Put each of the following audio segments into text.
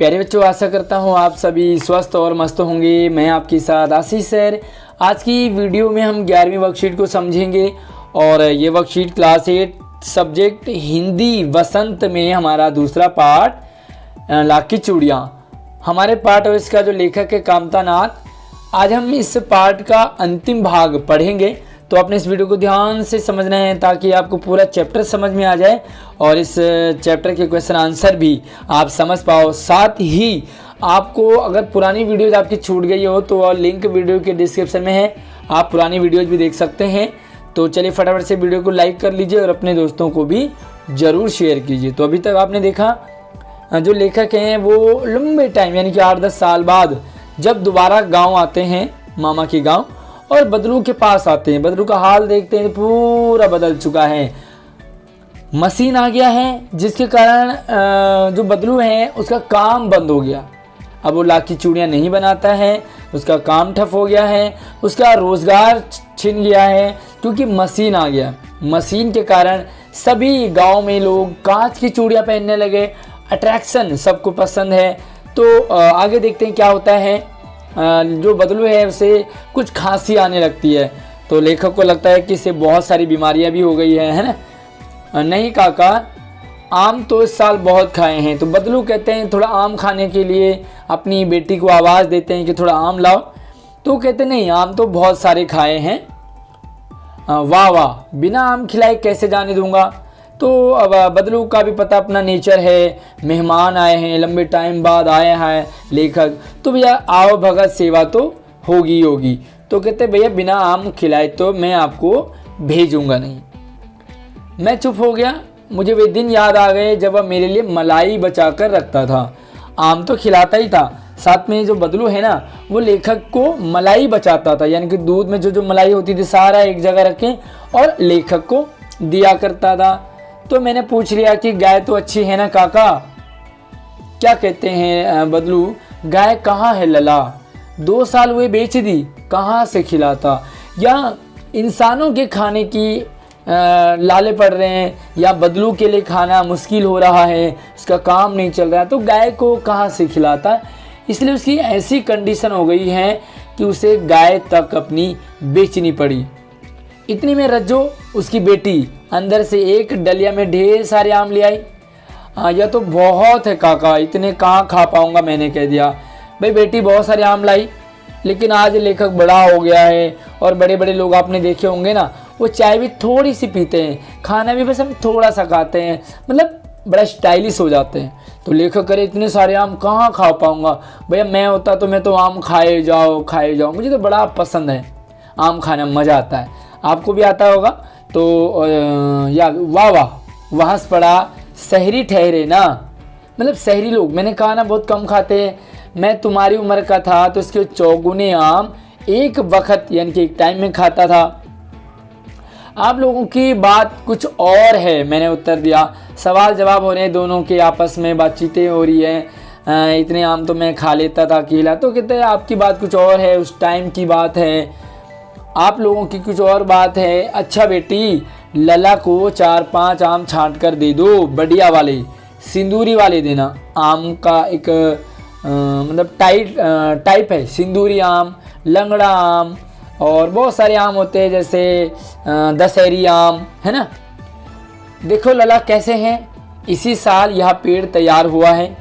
प्यारे बच्चों, आशा करता हूँ आप सभी स्वस्थ और मस्त होंगे। मैं आपके साथ आशीष सर। आज की वीडियो में हम 11वीं वर्कशीट को समझेंगे और ये वर्कशीट क्लास 8 सब्जेक्ट हिंदी वसंत में हमारा दूसरा पार्ट लाख की चूड़ियाँ। हमारे पार्ट और इसका जो लेखक है कामता नाथ। आज हम इस पार्ट का अंतिम भाग पढ़ेंगे, तो आपने इस वीडियो को ध्यान से समझना है ताकि आपको पूरा चैप्टर समझ में आ जाए और इस चैप्टर के क्वेश्चन आंसर भी आप समझ पाओ। साथ ही आपको अगर पुरानी वीडियोज आपकी छूट गई हो तो लिंक वीडियो के डिस्क्रिप्शन में है, आप पुरानी वीडियोज भी देख सकते हैं। तो चलिए फटाफट से वीडियो को लाइक कर लीजिए और अपने दोस्तों को भी ज़रूर शेयर कीजिए। तो अभी तक आपने देखा जो लेखक हैं वो लंबे टाइम यानी कि 8-10 साल बाद जब दोबारा गाँव आते हैं, मामा के गाँव, और बदलू के पास आते हैं। बदलू का हाल देखते हैं, पूरा बदल चुका है, मशीन आ गया है, जिसके कारण जो बदलू है उसका काम बंद हो गया। अब वो लाख की चूड़ियाँ नहीं बनाता है, उसका काम ठप हो गया है, उसका रोज़गार छिन गया है क्योंकि मशीन आ गया। मशीन के कारण सभी गांव में लोग कांच की चूड़ियाँ पहनने लगे। अट्रैक्शन सबको पसंद है। तो आगे देखते हैं क्या होता है। जो बदलू है उसे कुछ खांसी आने लगती है, तो लेखक को लगता है कि इससे बहुत सारी बीमारियां भी हो गई है ना। नहीं काका, आम तो इस साल बहुत खाए हैं। तो बदलू कहते हैं थोड़ा आम खाने के लिए अपनी बेटी को आवाज़ देते हैं कि थोड़ा आम लाओ। तो कहते नहीं, आम तो बहुत सारे खाए हैं। वाह वाह, बिना आम खिलाए कैसे जाने दूंगा। तो अब बदलू का भी पता अपना नेचर है, मेहमान आए हैं, लंबे टाइम बाद आए हैं लेखक, तो भैया आओ भगत सेवा तो होगी होगी। तो कहते भैया बिना आम खिलाए तो मैं आपको भेजूंगा नहीं। मैं चुप हो गया। मुझे वे दिन याद आ गए जब वह मेरे लिए मलाई बचा कर रखता था। आम तो खिलाता ही था, साथ में जो बदलू है ना वो लेखक को मलाई बचाता था, यानी कि दूध में जो मलाई होती थी सारा एक जगह रखें और लेखक को दिया करता था। तो मैंने पूछ लिया कि गाय तो अच्छी है ना काका। क्या कहते हैं बदलू, गाय कहाँ है लला, 2 साल हुए बेच दी, कहाँ से खिलाता। या इंसानों के खाने की लाले पड़ रहे हैं, या बदलू के लिए खाना मुश्किल हो रहा है, उसका काम नहीं चल रहा, तो गाय को कहाँ से खिलाता। इसलिए उसकी ऐसी कंडीशन हो गई है कि उसे गाय तक अपनी बेचनी पड़ी। इतनी में रज्जो उसकी बेटी अंदर से एक डलिया में ढेर सारे आम ले आई। यह तो बहुत है काका, इतने कहाँ खा पाऊंगा। मैंने कह दिया भाई बेटी बहुत सारे आम लाई, लेकिन आज लेखक बड़ा हो गया है और बड़े बड़े लोग आपने देखे होंगे ना, वो चाय भी थोड़ी सी पीते हैं, खाना भी बस हम थोड़ा सा खाते हैं, मतलब बड़ा स्टाइलिश हो जाते हैं। तो लेखक करे इतने सारे आम कहाँ खा पाऊंगा। भैया मैं होता तो मैं तो आम खाए जाओ, मुझे तो बड़ा पसंद है आम खाना, मज़ा आता है, आपको भी आता होगा। तो या वाह वाह, वहाँ से पड़ा शहरी ठहरे ना, मतलब शहरी लोग, मैंने कहा ना बहुत कम खाते हैं। मैं तुम्हारी उम्र का था तो इसके 4 गुने आम एक वक्त यानी कि एक टाइम में खाता था। आप लोगों की बात कुछ और है, मैंने उत्तर दिया। सवाल जवाब हो रहे हैं, दोनों के आपस में बातचीतें हो रही है। इतने आम तो मैं खा लेता था अकेला। तो कहते हैं आपकी बात कुछ और है, उस टाइम की बात है, आप लोगों की कुछ और बात है। अच्छा बेटी, लला को 4-5 आम छांट कर दे दो, बढ़िया वाले, सिंदूरी वाले देना। आम का एक मतलब टाइप है, सिंदूरी आम, लंगड़ा आम, और बहुत सारे आम होते हैं जैसे दशहरी आम, है ना। देखो लला कैसे हैं, इसी साल यह पेड़ तैयार हुआ है।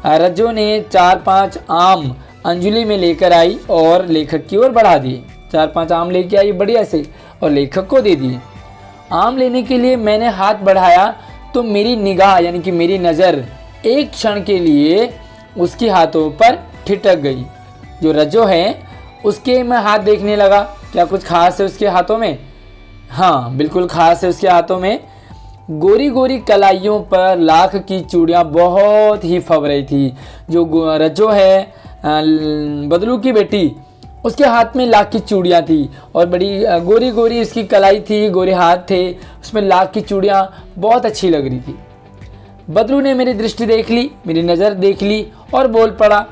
रज्जो ने 4-5 आम अंजलि में लेकर आई और लेखक की ओर बढ़ा दिए। 4-5 आम लेके आई बढ़िया से और लेखक को दे दिए। आम लेने के लिए मैंने हाथ बढ़ाया तो मेरी निगाह यानी कि मेरी नज़र एक क्षण के लिए उसके हाथों पर ठिठक गई। जो रज्जो है उसके मैं हाथ देखने लगा, क्या कुछ खास है उसके हाथों में। हाँ बिल्कुल खास है उसके हाथों में। गोरी गोरी कलाइयों पर लाख की चूड़ियाँ बहुत ही फब रही थी। जो रज्जो है बदलू की बेटी, उसके हाथ में लाख की चूड़ियाँ थी और बड़ी गोरी गोरी उसकी कलाई थी, गोरे हाथ थे, उसमें लाख की चूड़ियाँ बहुत अच्छी लग रही थी। बदलू ने मेरी दृष्टि देख ली, मेरी नज़र देख ली और बोल पड़ा,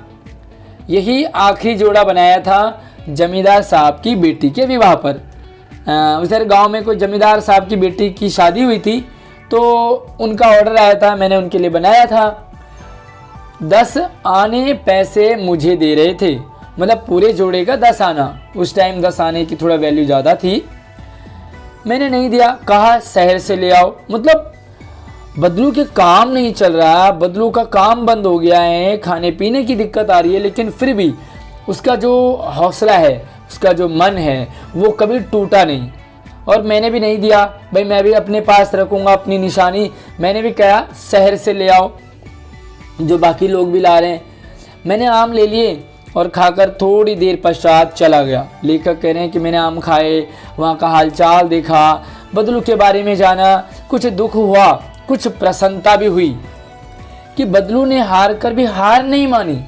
यही आखिरी जोड़ा बनाया था जमींदार साहब की बेटी के विवाह पर। उधर गांव में कोई जमींदार साहब की बेटी की शादी हुई थी, तो उनका ऑर्डर आया था, मैंने उनके लिए बनाया था। 10 आने पैसे मुझे दे रहे थे, मतलब पूरे जोड़े का 10 आना। उस टाइम 10 आने की थोड़ा वैल्यू ज़्यादा थी। मैंने नहीं दिया, कहा शहर से ले आओ। मतलब बदलू के काम नहीं चल रहा, बदलू का काम बंद हो गया है, खाने पीने की दिक्कत आ रही है, लेकिन फिर भी उसका जो हौसला है, उसका जो मन है, वो कभी टूटा नहीं। और मैंने भी नहीं दिया, भाई मैं भी अपने पास रखूँगा अपनी निशानी। मैंने भी कहा शहर से ले आओ, जो बाकी लोग भी ला रहे हैं। मैंने आम ले लिए और खाकर थोड़ी देर पश्चात चला गया। लेखक कह रहे हैं कि मैंने आम खाए, वहाँ का हालचाल देखा, बदलू के बारे में जाना, कुछ दुख हुआ, कुछ प्रसन्नता भी हुई कि बदलू ने हार कर भी हार नहीं मानी।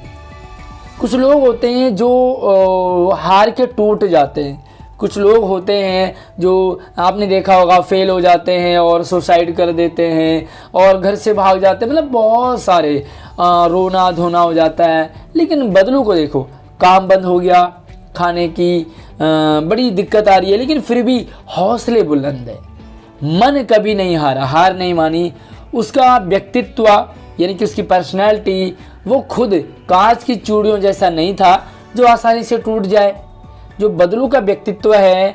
कुछ लोग होते हैं जो हार के टूट जाते हैं, कुछ लोग होते हैं जो आपने देखा होगा फेल हो जाते हैं और सुसाइड कर देते हैं और घर से भाग जाते हैं, मतलब बहुत सारे रोना धोना हो जाता है। लेकिन बदलू को देखो, काम बंद हो गया, खाने की बड़ी दिक्कत आ रही है, लेकिन फिर भी हौसले बुलंद है, मन कभी नहीं हारा, हार नहीं मानी। उसका व्यक्तित्व यानी कि उसकी पर्सनैलिटी वो खुद कांच की चूड़ियों जैसा नहीं था जो आसानी से टूट जाए। जो बदलू का व्यक्तित्व है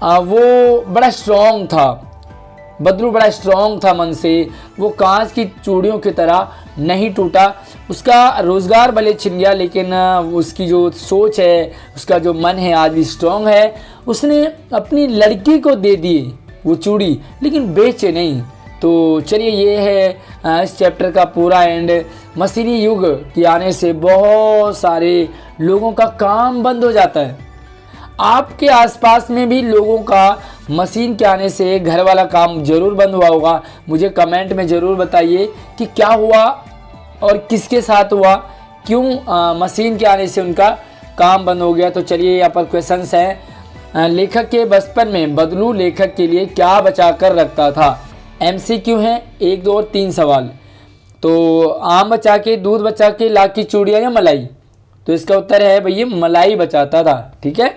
वो बड़ा स्ट्रॉन्ग था, बदलू बड़ा स्ट्रॉन्ग था मन से, वो कांच की चूड़ियों की तरह नहीं टूटा। उसका रोज़गार भले छिन गया, लेकिन उसकी जो सोच है, उसका जो मन है आज भी स्ट्रॉन्ग है। उसने अपनी लड़की को दे दिए वो चूड़ी, लेकिन बेचे नहीं। तो चलिए ये है इस चैप्टर का पूरा एंड। मशीनी युग के आने से बहुत सारे लोगों का काम बंद हो जाता है। आपके आसपास में भी लोगों का मशीन के आने से घर वाला काम जरूर बंद हुआ होगा। मुझे कमेंट में ज़रूर बताइए कि क्या हुआ और किसके साथ हुआ, क्यों मशीन के आने से उनका काम बंद हो गया। तो चलिए यहाँ पर क्वेश्चंस हैं। लेखक के बचपन में बदलू लेखक के लिए क्या बचा कर रखता था। MCQ हैं 1, 2 और 3 सवाल। तो आम बचा के, दूध बचा के, लाख की चूड़ियाँ या मलाई। तो इसका उत्तर है भैया मलाई बचाता था। ठीक है।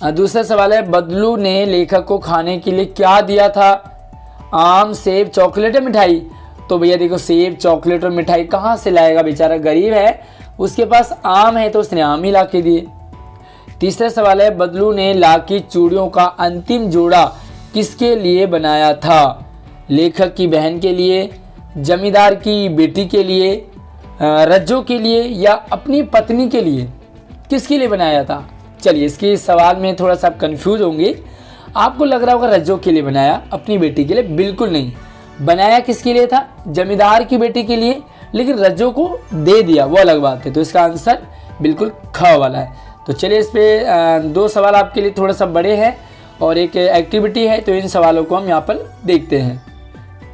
दूसरा सवाल है बदलू ने लेखक को खाने के लिए क्या दिया था। आम, सेब, चॉकलेट या मिठाई। तो भैया देखो सेब, चॉकलेट और मिठाई कहाँ से लाएगा, बेचारा गरीब है, उसके पास आम है तो उसने आम ही ला के दिए। तीसरा सवाल है बदलू ने लाख की चूड़ियों का अंतिम जोड़ा किसके लिए बनाया था। लेखक की बहन के लिए, जमींदार की बेटी के लिए, रज्जो के लिए या अपनी पत्नी के लिए, किसके लिए बनाया था। चलिए इसके सवाल में थोड़ा सा आप कंफ्यूज होंगे। आपको लग रहा होगा रज्जो के लिए बनाया, अपनी बेटी के लिए। बिल्कुल नहीं, बनाया किसके लिए था, जमींदार की बेटी के लिए, लेकिन रज्जो को दे दिया वो अलग बात है। तो इसका आंसर बिल्कुल ख वाला है। तो चलिए इस पे 2 सवाल आपके लिए थोड़ा सा बड़े हैं और एक एक्टिविटी है, तो इन सवालों को हम यहाँ पर देखते हैं।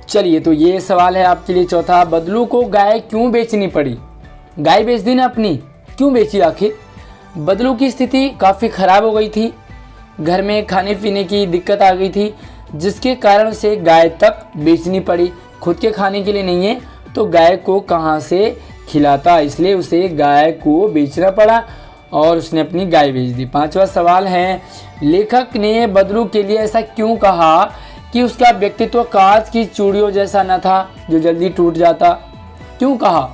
चलिए तो ये सवाल है आपके लिए चौथा, बदलू को गाय क्यों बेचनी पड़ी। गाय बेच दी ना अपनी, क्यों बेची आखिर। बदलू की स्थिति काफ़ी ख़राब हो गई थी, घर में खाने पीने की दिक्कत आ गई थी, जिसके कारण से गाय तक बेचनी पड़ी। खुद के खाने के लिए नहीं है तो गाय को कहाँ से खिलाता, इसलिए उसे गाय को बेचना पड़ा और उसने अपनी गाय बेच दी। 5वां सवाल है लेखक ने बदलू के लिए ऐसा क्यों कहा कि उसका व्यक्तित्व कांच की चूड़ियों जैसा न था जो जल्दी टूट जाता। क्यों कहा।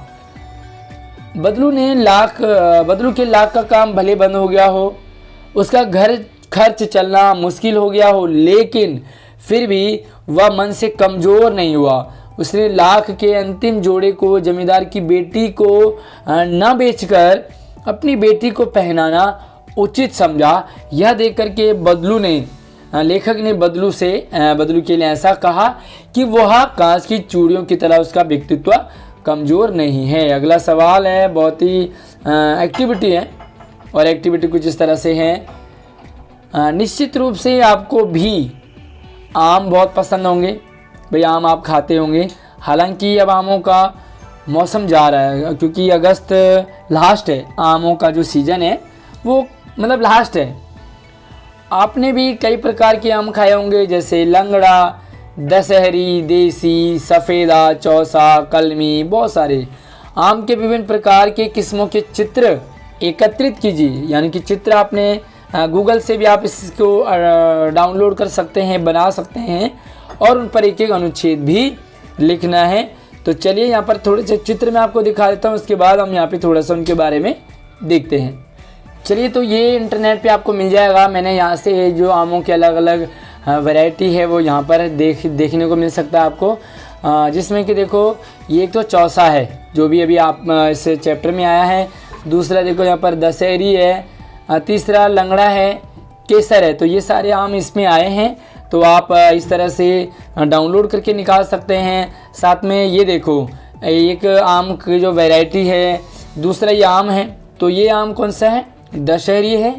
बदलू के लाख का काम भले बंद हो गया हो, उसका घर खर्च चलना मुश्किल हो गया हो, लेकिन फिर भी वह मन से कमज़ोर नहीं हुआ। उसने लाख के अंतिम जोड़े को जमींदार की बेटी को न बेचकर अपनी बेटी को पहनाना उचित समझा। यह देख कर के लेखक ने बदलू के लिए ऐसा कहा कि वह कांच की चूड़ियों की तरह उसका व्यक्तित्व कमज़ोर नहीं है। अगला सवाल है, बहुत ही एक्टिविटी है और एक्टिविटी कुछ इस तरह से है। निश्चित रूप से आपको भी आम बहुत पसंद होंगे, भाई आम आप खाते होंगे। हालांकि अब आमों का मौसम जा रहा है, क्योंकि अगस्त लास्ट है, आमों का जो सीज़न है वो मतलब लास्ट है। आपने भी कई प्रकार के आम खाए होंगे, जैसे लंगड़ा, दशहरी, देसी, सफ़ेदा, चौसा, कलमी, बहुत सारे। आम के विभिन्न प्रकार के किस्मों के चित्र एकत्रित कीजिए, यानी कि चित्र आपने गूगल से भी आप इसको डाउनलोड कर सकते हैं, बना सकते हैं और उन पर एक एक अनुच्छेद भी लिखना है। तो चलिए यहाँ पर थोड़े से चित्र मैं आपको दिखा देता हूँ, उसके बाद हम यहाँ पे थोड़ा सा उनके बारे में देखते हैं। चलिए, तो ये इंटरनेट पे आपको मिल जाएगा। मैंने यहाँ से जो आमों के अलग अलग वैरायटी है वो यहाँ पर देखने को मिल सकता है आपको, जिसमें कि देखो ये एक तो चौसा है जो भी अभी आप इस चैप्टर में आया है, दूसरा देखो यहाँ पर दशहरी है, तीसरा लंगड़ा है, केसर है। तो ये सारे आम इसमें आए हैं, तो आप इस तरह से डाउनलोड करके निकाल सकते हैं। साथ में ये देखो एक आम की जो वैरायटी है, दूसरा ये आम है। तो ये आम कौन सा है? दशहरी है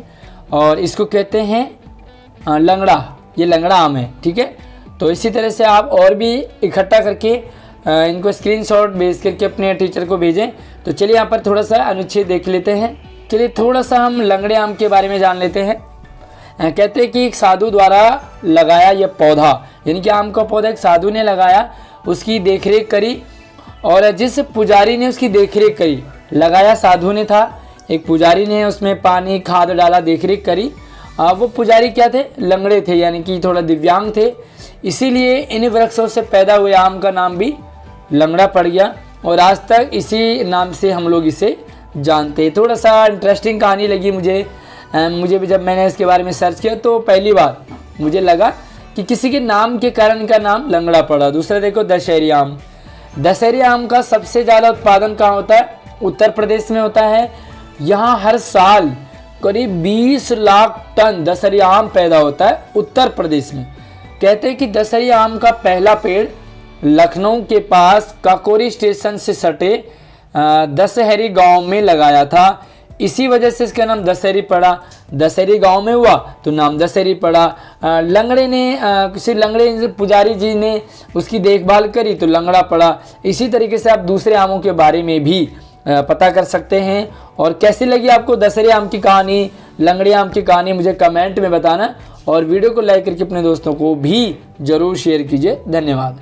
और इसको कहते हैं लंगड़ा, ये लंगड़ा आम है, ठीक है। तो इसी तरह से आप और भी इकट्ठा करके इनको स्क्रीनशॉट भेज करके अपने टीचर को भेजें। तो चलिए यहाँ पर थोड़ा सा अनुच्छेद देख लेते हैं। चलिए थोड़ा सा हम लंगड़े आम के बारे में जान लेते हैं। कहते हैं कि एक साधु द्वारा लगाया यह पौधा, यानी कि आम का पौधा एक साधु ने लगाया, उसकी देखरेख करी, और जिस पुजारी ने उसकी देखरेख करी, लगाया साधु ने था, एक पुजारी ने उसमें पानी खाद डाला, देखरेख करी। वो पुजारी क्या थे? लंगड़े थे, यानी कि थोड़ा दिव्यांग थे। इसीलिए इन वृक्षों से पैदा हुए आम का नाम भी लंगड़ा पड़ गया, और आज तक इसी नाम से हम लोग इसे जानते हैं। थोड़ा सा इंटरेस्टिंग कहानी लगी मुझे भी, जब मैंने इसके बारे में सर्च किया तो पहली बार मुझे लगा कि किसी के नाम के कारण इनका नाम लंगड़ा पड़ा। दूसरा देखो दशहरी आम। दशहरी आम का सबसे ज़्यादा उत्पादन कहाँ होता है? उत्तर प्रदेश में होता है। यहाँ हर साल करीब 20 लाख टन दशहरी आम पैदा होता है उत्तर प्रदेश में। कहते हैं कि दशहरी आम का पहला पेड़ लखनऊ के पास काकोरी स्टेशन से सटे दशहरी गांव में लगाया था। इसी वजह से इसका नाम दशहरी पड़ा। दशहरी गांव में हुआ तो नाम दशहरी पड़ा। लंगड़े ने किसी लंगड़े पुजारी जी ने उसकी देखभाल करी तो लंगड़ा पड़ा। इसी तरीके से आप दूसरे आमों के बारे में भी पता कर सकते हैं। और कैसी लगी आपको दशहरी आम की कहानी, लंगड़े आम की कहानी, मुझे कमेंट में बताना, और वीडियो को लाइक करके अपने दोस्तों को भी ज़रूर शेयर कीजिए। धन्यवाद।